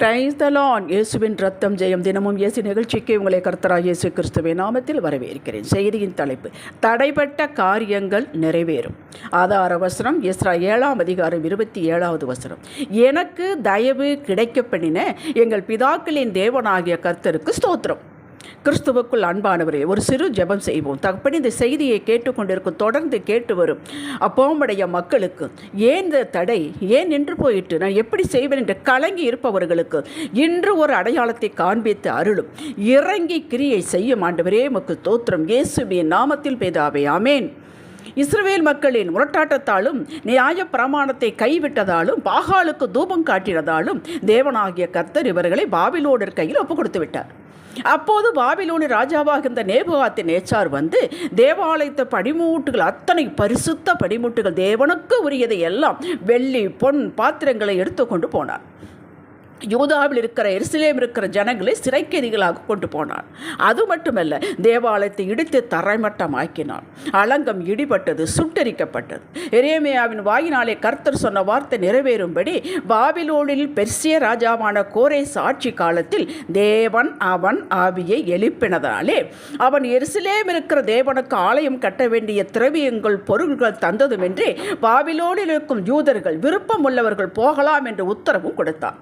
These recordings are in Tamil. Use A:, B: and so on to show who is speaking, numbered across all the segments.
A: Praise the Lord. இயேசுவின் ரத்தம் ஜெயம். தினமும் இயேசு நிகழ்ச்சிக்கு உங்களை கர்த்தராகிய இயேசு கிறிஸ்துவின் நாமத்தில் வரவேற்கிறேன். செய்தியின் தலைப்பு, தடைப்பட்ட காரியங்கள் நிறைவேறும். ஆதார வசனம் எஸ்றா 7ஆம் அதிகாரம் 27வது வசனம். எனக்கு தயவு கிடைக்கப் பண்ணின எங்கள் பிதாக்களின் தேவனாகிய கர்த்தருக்கு ஸ்தோத்திரம். கிறிஸ்துவுக்குள் அன்பானவரே, ஒரு சிறு ஜெபம் செய்வோம். தகப்பனே, இந்த செய்தியை கேட்டுக்கொண்டிருக்கும், தொடர்ந்து கேட்டு வரும் அப்போவுடைய மக்களுக்கு ஏன் இந்த தடை, ஏன் நின்று போயிட்டு நான் எப்படி செய்வேன் என்று கலங்கி இருப்பவர்களுக்கு இன்று ஒரு அடையாளத்தை காண்பித்து அருளும். இறங்கி கிரியை செய்யும் ஆண்டவரே, உமக்கு ஸ்தோத்திரம். இயேசுவின் நாமத்தில் பிதாவே, ஆமென். இஸ்ரவேல் மக்களின் முரட்டாட்டத்தாலும் நியாய பிரமாணத்தை கைவிட்டதாலும் பாகாலுக்கு தூபம் காட்டினதாலும் தேவனாகிய கர்த்தர் இவர்களை பாபிலோனின் கையில் ஒப்பு கொடுத்து விட்டார். அப்போது பாபிலோனி ராஜாவாகின்ற நேபுகாத்நேச்சார் வந்து தேவாலயத்தை படிமூட்டுகள், அத்தனை பரிசுத்த படிமூட்டுகள், தேவனுக்கு உரியதை எல்லாம் வெள்ளி பொன் பாத்திரங்களை எடுத்துக்கொண்டு போனார். யூதாவில் இருக்கிற எருசலேம் இருக்கிற ஜனங்களை சிறைக்கைதிகளாக கொண்டு போனார். அது மட்டுமல்ல, தேவாலயத்தை இடித்து தரைமட்டமாக்கினார். அலங்கம் இடிபட்டது, சுட்டரிக்கப்பட்டது. எரேமியாவின் வாயினாலே கர்த்தர் சொன்ன வார்த்தை நிறைவேறும்படி பாபிலோனில் பெர்சிய ராஜாவான கோரேஸ் ஆட்சி காலத்தில் தேவன் அவன் ஆவியை எழுப்பினதாலே அவன் எருசலேம் இருக்கிற தேவனுக்கு ஆலயம் கட்ட வேண்டிய திரவியங்கள் பொருள்கள் தந்ததுமென்றே பாபிலோனில் இருக்கும் யூதர்கள் விருப்பம் உள்ளவர்கள் போகலாம் என்று உத்தரவும் கொடுத்தார்.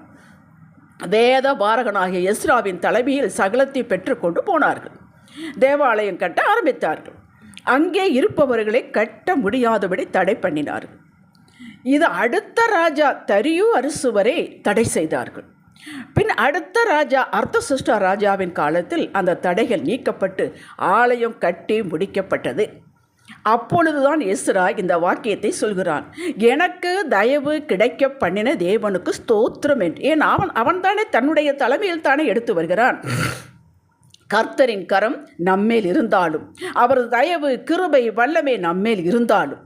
A: வேத பாரகனாகிய எஸ்ராவின் தலைமையில் சகலத்தை பெற்றுக்கொண்டு போனார்கள். தேவாலயம் கட்ட ஆரம்பித்தார்கள். அங்கே இருப்பவர்களை கட்ட முடியாதபடி தடை பண்ணினார்கள். இது அடுத்த ராஜா தரியு அரசு வரை தடை செய்தார்கள். பின் அடுத்த ராஜா அர்த்தசுஷ்டா ராஜாவின் காலத்தில் அந்த தடைகள் நீக்கப்பட்டு ஆலயம் கட்டி முடிக்கப்பட்டது. அப்பொழுதுதான் எஸ்ரா இந்த வாக்கியத்தை சொல்கிறான், எனக்கு தயவு கிடைக்க பண்ணின தேவனுக்கு ஸ்தோத்திரம் என்று. ஏன் அவன் தானே தன்னுடைய தலைமையில் தானே எடுத்து வருகிறான். கர்த்தரின் கரம் நம்மேல் இருந்தாலும், அவரது தயவு கிருபை வல்லமை நம்மேல் இருந்தாலும்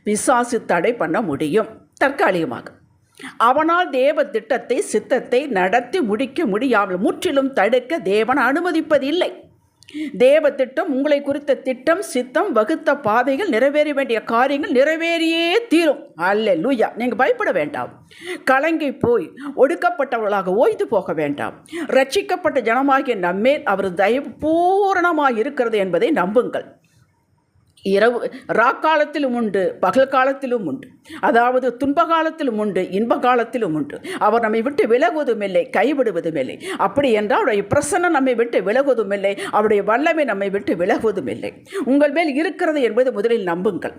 A: பிசாசு தடை பண்ண முடியும் தற்காலிகமாக. அவனால் தேவ திட்டத்தை சித்தத்தை நடத்தி முடிக்க முடியாமல் முற்றிலும் தடுக்க தேவன் அனுமதிப்பதில்லை. தேவ திட்டம், உங்களை குறித்த திட்டம், சித்தம், வகுத்த பாதைகள், நிறைவேற வேண்டிய காரியங்கள் நிறைவேறியே தீரும். அல்லேலூயா. நீங்கள் பயப்பட வேண்டாம். கலங்கி போய் ஒடுக்கப்பட்டவர்களாக ஓய்ந்து போக வேண்டாம். ரட்சிக்கப்பட்ட ஜனமாகிய நம்மேல் அவர் தயவு பூரணமாக இருக்கிறது என்பதை நம்புங்கள். இரவு ராக்காலத்திலும் உண்டு, பகல் காலத்திலும் உண்டு. அதாவது துன்ப காலத்திலும் உண்டு, இன்ப காலத்திலும் உண்டு. அவர் நம்மை விட்டு விலகுவதும் இல்லை, கைவிடுவதும் இல்லை. அப்படி என்றால் அவருடைய பிரசன்னம் நம்மை விட்டு விலகுவதும் இல்லை, அவருடைய வல்லமை நம்மை விட்டு விலகுவதும் இல்லை. உங்கள் மேல் இருக்கிறது என்பது முதலில் நம்புங்கள்.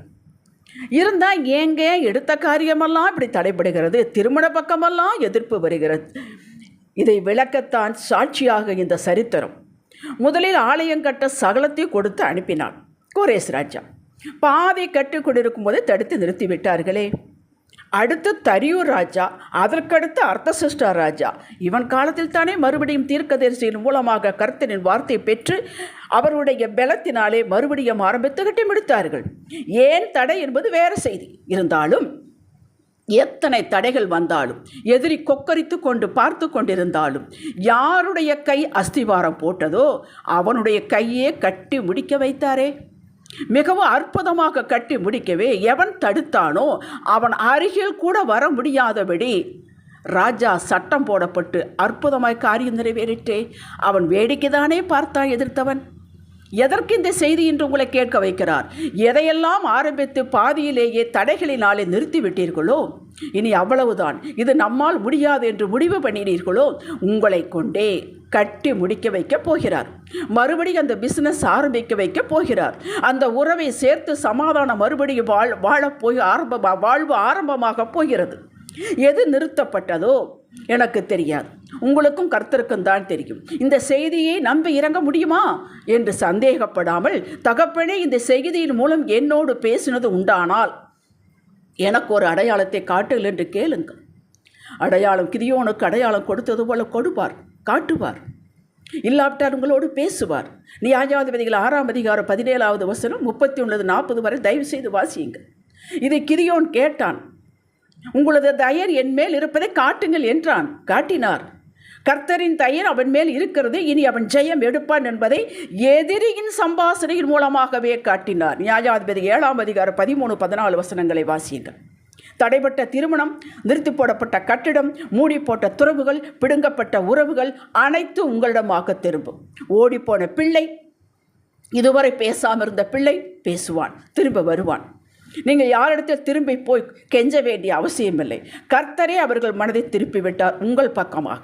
A: இருந்தால் ஏங்க எடுத்த காரியமெல்லாம் இப்படி தடைபடுகிறது, திருமண பக்கமெல்லாம் எதிர்ப்பு வருகிறது. இதை விளக்கத்தான் சாட்சியாக இந்த சரித்திரம். முதலில் ஆலயம் கட்ட சகலத்தை கொடுத்து அனுப்பினான் கோரேஸ் ராஜா. பாதை கட்டுக் கொண்டிருக்கும் போது தடுத்து நிறுத்திவிட்டார்களே. அடுத்து தரியூர் ராஜா, அதற்கடுத்து அர்த்தசுஷ்டா ராஜா. இவன் காலத்தில் தானே மறுபடியும் தீர்க்கதரிசியின் மூலமாக கர்த்தரின் வார்த்தை பெற்று அவருடைய பலத்தினாலே மறுபடியும் ஆரம்பித்து கட்டி முடித்தார்கள். ஏன் தடை என்பது வேறு செய்தி. இருந்தாலும் எத்தனை தடைகள் வந்தாலும், எதிரி கொக்கரித்து கொண்டு பார்த்து கொண்டிருந்தாலும், யாருடைய கை அஸ்திவாரம் போட்டதோ அவனுடைய கையே கட்டி முடிக்க வைத்தாரே. மிகவும் அற்புதமாக கட்டி முடிக்கவே எவன் தடுத்தானோ அவன் அருகில் கூட வர முடியாதபடி ராஜா சட்டம் போடப்பட்டு அற்புதமாய் காரியம் நிறைவேறிட்டே. அவன் வேடிக்கைதானே பார்த்தான் எதிர்த்தவன். எதற்கு இந்த செய்தி என்று உங்களை கேட்க வைக்கிறார்? எதையெல்லாம் ஆரம்பித்து பாதியிலேயே தடைகளினாலே நிறுத்திவிட்டீர்களோ, இனி அவ்வளவுதான், இது நம்மால் முடியாது என்று முடிவு பண்ணினீர்களோ, உங்களை கொண்டே கட்டி முடிக்க வைக்க போகிறார். மறுபடியும் அந்த பிஸ்னஸ் ஆரம்பிக்க வைக்க போகிறார். அந்த உறவை சேர்த்து சமாதானம் மறுபடியும் வாழப்போய் வாழ்வு ஆரம்பமாக போகிறது. எது நிறுத்தப்பட்டதோ எனக்கு தெரியாது, உங்களுக்கும் கர்த்தருக்கும் தான் தெரியும். இந்த செய்தியை நம்பி இறங்க முடியுமா என்று சந்தேகப்படாமல், தகப்பனே இந்த செய்தியின் மூலம் என்னோடு பேசினது உண்டானால் எனக்கு ஒரு அடையாளத்தை காட்டுங்கள் என்று கேளுங்கள். அடையாளம் கிதியோனுக்கு அடையாளம் கொடுத்தது போல கொடுப்பார், காட்டுவார். இல்லாவிட்டார் உங்களோடு பேசுவார். நியாயாதிபதிகள் 6ஆம் அதிகாரம் 17வது வசனம் 39-40 வரை தயவு செய்து வாசியுங்கள். இதை கிதியோன் கேட்டான். உங்களது தயர் என் மேல் இருப்பதை காட்டுங்கள் என்றான். காட்டினார். கர்த்தரின் தயர் அவன் மேல் இருக்கிறது, இனி அவன் ஜெயம் எடுப்பான் என்பதை எதிரியின் சம்பாஷணையின் மூலமாகவே காட்டினார். நியாயாதிபதி 7ஆம் அதிகாரம் 13-14 வசனங்களை வாசியுங்கள். தடைப்பட்ட திருமணம், நிறுத்தி போடப்பட்ட கட்டிடம், மூடி போட்ட துறவுகள், பிடுங்கப்பட்ட உறவுகள் அனைத்து உங்களிடமாக திரும்பும். ஓடிப்போன பிள்ளை, இதுவரை பேசாமல் இருந்த பிள்ளை பேசுவான், திரும்ப வருவான். நீங்கள் யாரிடத்தில் திரும்பி போய் கெஞ்ச வேண்டிய அவசியமில்லை. கர்த்தரே அவர்கள் மனதை திருப்பிவிட்டார் உங்கள் பக்கமாக.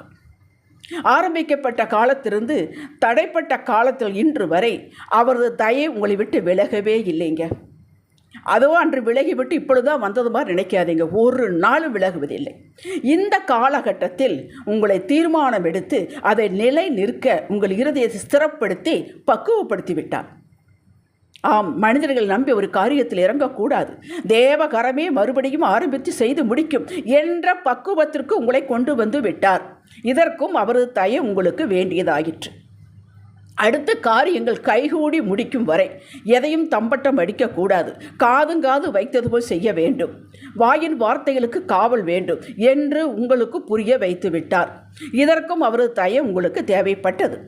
A: ஆரம்பிக்கப்பட்ட காலத்திலிருந்து தடைப்பட்ட காலத்தில் இன்று வரை அவரது தயை உங்களை விட்டு விலகவே இல்லைங்க. அதுவும் அன்று விலகிவிட்டு இப்பொழுதுதான் வந்தது மாதிரி நினைக்காதீங்க. ஒரு நாளும் விலகுவதில்லை. இந்த காலகட்டத்தில் உங்களை தீர்மானம் எடுத்து அதை நிலை நிற்க உங்கள் இருதயத்தை ஸ்திரப்படுத்தி பக்குவப்படுத்தி விட்டார். ஆம், மனிதர்கள் நம்பி ஒரு காரியத்தில் இறங்கக்கூடாது. தேவகரமே மறுபடியும் ஆரம்பித்து செய்து முடிக்கும் என்ற பக்குவத்திற்கு உங்களை கொண்டு வந்து விட்டார். இதற்கும் அவரது தயை உங்களுக்கு வேண்டியதாயிற்று. அடுத்த காரியங்கள் கைகூடி முடிக்கும் வரை எதையும் தம்பட்டம் அடிக்கக்கூடாது. காதுங்காது வைத்தது போல் செய்ய வேண்டும். வாயின் வார்த்தைகளுக்கு காவல் வேண்டும் என்று உங்களுக்கு புரிய வைத்து விட்டார். இதற்கும் அவரது தயை உங்களுக்கு தேவைப்பட்டது.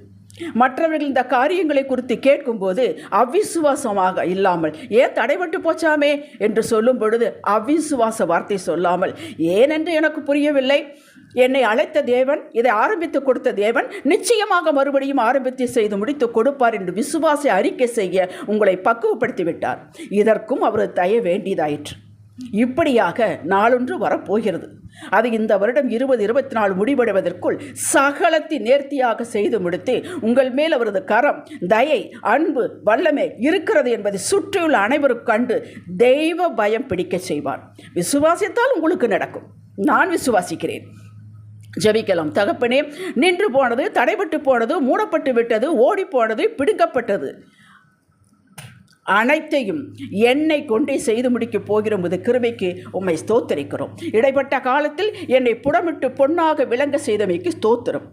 A: மற்றவர்கள் இந்த காரியங்களை குறித்து கேட்கும்போது அவிசுவாசமாக இல்லாமல், ஏன் தடைபட்டு போச்சாமே என்று சொல்லும் பொழுது அவிசுவாச வார்த்தை சொல்லாமல், ஏனென்று எனக்கு புரியவில்லை, என்னை அழைத்த தேவன், இதை ஆரம்பித்து கொடுத்த தேவன் நிச்சயமாக மறுபடியும் ஆரம்பித்து செய்து முடித்து கொடுப்பார் என்று விசுவாச அறிக்கை செய்ய உங்களை பக்குவப்படுத்தி விட்டார். இதற்கும் அவரது தயை வேண்டியதாயிற்று. இப்படியாக நாளொன்று வரப்போகிறது. அது இந்த வருடம் 2024 முடிவடைவதற்குள் சகலத்தை நேர்த்தியாக செய்து முடித்து உங்கள் மேல் அவரது கரம், தயை, அன்பு, வல்லமை இருக்கிறது என்பதை சுற்றியுள்ள அனைவரும் கண்டு தெய்வ பயம் பிடிக்க செய்வார். விசுவாசித்தால் உங்களுக்கு நடக்கும். நான் விசுவாசிக்கிறேன். ஜெபிக்கலாம். தகப்பனே, நின்று போனது, தடைபட்டு போனது, மூடப்பட்டு விட்டது, ஓடி போனது, பிடுங்கப்பட்டது அனைத்தையும் என்னை கொண்டே செய்து முடிக்கப் போகிற உமது கிருபைக்கு உம்மை ஸ்தோத்திரிக்கிறோம். இடைப்பட்ட காலத்தில் என்னை புடமிட்டு பொன்னாக விளங்க செய்தமைக்கு ஸ்தோத்திரம்.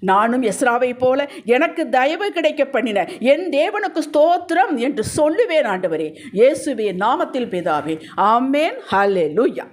A: நானும் எஸ்ராவை போல எனக்கு தயவு கிடைக்க பண்ணின என் தேவனுக்கு ஸ்தோத்திரம் என்று சொல்லுவேன் ஆண்டவரே. இயேசுவின் நாமத்தில் பிதாவே, ஆமென். ஹல்லேலூயா.